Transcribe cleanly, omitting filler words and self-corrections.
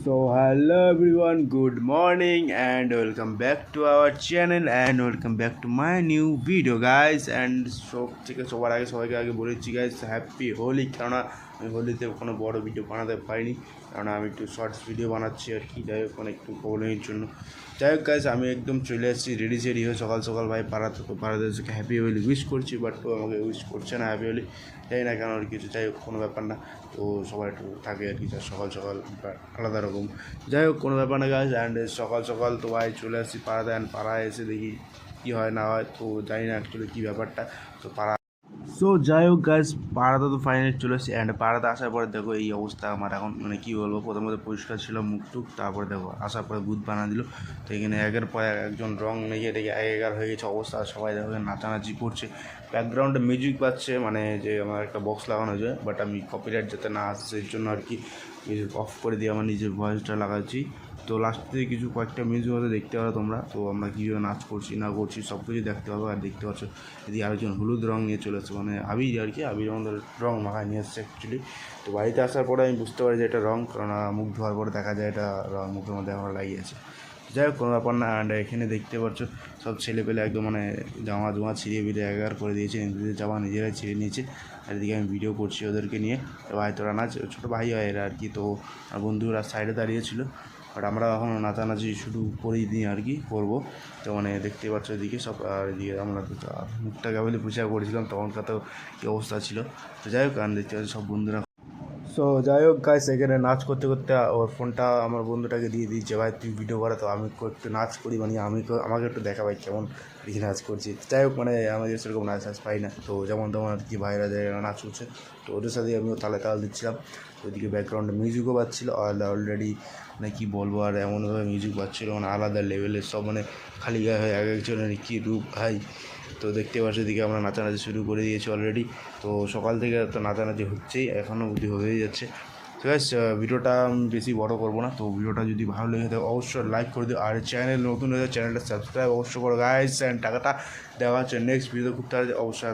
So hello everyone, good morning and welcome back to our channel and welcome back to my new video guys. And ঠিক আছে, সবার আগে সবাইকে বলেছি guys happy Holi. কেননা আমি হোলিতে কোনো বড় ভিডিও বানাতে পারিনি, কারণ আমি একটু শর্টস ভিডিও বানাচ্ছি আর কি। যাই হোক, একটু প্রবলেমের জন্য। যাই হোক গাইস, আমি একদম চলে এসেছি রেডি সেডি হয়ে সকাল সকাল। ভাই পাড়াদেরকে হ্যাপি হোলি উইশ করছি, বাট ও আমাকে উইশ করছে না হ্যাপি হোলি, জানি না কেন আর কিছু। যাই হোক, কোনো ব্যাপার না। তো সবাই একটু থাকে আর কি, সকাল সকাল আলাদা রকম। যাই হোক, কোনো ব্যাপার না গাইজ। অ্যান্ড সকাল সকাল তো ভাই চলে আসছি পাড়াতে। অ্যান্ড পাড়ায় এসে দেখি কী হয় না হয়, তো জানি না অ্যাকচুয়ালি কী ব্যাপারটা। তো সো যাই হোক গাইজ, পাড়াতে তো ফাইনালি চলে এসেছি। অ্যান্ড পাড়াতে আসার পরে দেখো এই অবস্থা আমার এখন, কী বলবো। প্রথমত পরিষ্কার ছিল মুখ টুক, তারপরে দেখো আসার পরে ভূত বানা দিল। তো এখানে একের পর একজন রং মেঘে দেখে একার হয়ে গেছে অবস্থা। সবাই দেখো নাচানাচি করছে, ব্যাকগ্রাউন্ডে মিউজিক পাচ্ছে, যে আমার একটা বক্স লাগানো যায়, বাট আমি কপিরাইট যাতে না আসছে এর জন্য আর কি মিউজিক অফ করে দিয়ে আমার নিজের ভয়েসটা লাগাচ্ছি। তো লাস্টে কিছু কয়েকটা মিউজিক হয়তো দেখতে পারো তোমরা। তো আমরা কীভাবে নাচ করছি না করছি সব কিছু দেখতে পাবো। আর দেখতে পাচ্ছ যদি আরেকজন হলুদ রং নিয়ে চলে আসছে, আবির আর কি, আবির আমাদের রং মাখায় নিয়ে এসছে অ্যাকচুয়ালি। তো বাড়িতে আসার পরে আমি বুঝতে পারি যে এটা রং, কারণ মুখ ধোয়ার পরে দেখা যায় এটা রং মুখের মধ্যে আমার লাগিয়েছে। যাই হোক, কোনো ব্যাপার না। অ্যান্ড এখানে দেখতে পাচ্ছ সব ছেলেপেলে একদম জামা ছিঁড়িয়ে বিড়ে এগার করে দিয়েছে, নিজেদের জামা নিজেরাই ছিঁড়ে নিয়েছে। আর এদিকে আমি ভিডিও করছি ওদেরকে নিয়ে। তো ভাই তোরা নাচ, ছোটো ভাই হয় এরা আর কি। তো বন্ধুরা সাইডে দাঁড়িয়েছিল, বাট আমরা এখন নাচানাচি শুরু করিনি আর কি, করবো। তো দেখতে পাচ্ছ এদিকে সব। আর এদিকে আমরা মুখটা কেবলই পরিষ্কার করেছিলাম, তখনকার তো কী অবস্থা ছিল। তো যাই হোক, আর দেখতে পাচ্ছি সব বন্ধুরা। সো যাই হোক গাইস, এখানে নাচ করতে করতে ওর ফোনটা আমার বন্ধুটাকে দিয়ে দিয়েছে। ভাই তুই ভিডিও করা, তো আমি একটু নাচ করি, আমাকে একটু দেখা ভাই কেমন দেখি নাচ করছি। যাই হোক, আমাদের সেরকম নাচ পাই না। তো যেমন তেমন আর কি ভাইরা যারা নাচ করছে, তো ওদের সাথে আমিও তালে দিচ্ছিলাম। ওইদিকে ব্যাকগ্রাউন্ডে মিউজিকও পাচ্ছিল অলরেডি, কী বলবো। আর এমনভাবে মিউজিক পাচ্ছিল, আলাদা লেভেলের সব, খালি গায়ে হয়ে এক একজনের কী রূপ ভাই। তো দেখতে পাচ্ছি এদিকে আমরা নাচানাচি শুরু করে দিয়েছি অলরেডি। তো সকাল থেকে তো নাচানাচি হচ্ছেই, এখনও অবধি হয়েই যাচ্ছে। তো গাইস, ভিডিওটা আমি বেশি বড় করবো না। তো ভিডিওটা যদি ভালো লেগে থাকে অবশ্যই লাইক করে দিও। আর চ্যানেল নতুন হয়ে চ্যানেলটা সাবস্ক্রাইব অবশ্যই করো গাইস। অ্যান্ড টাকাটা দেওয়া হচ্ছে নেক্সট ভিডিও খুব তাড়াতাড়ি অবশ্যই।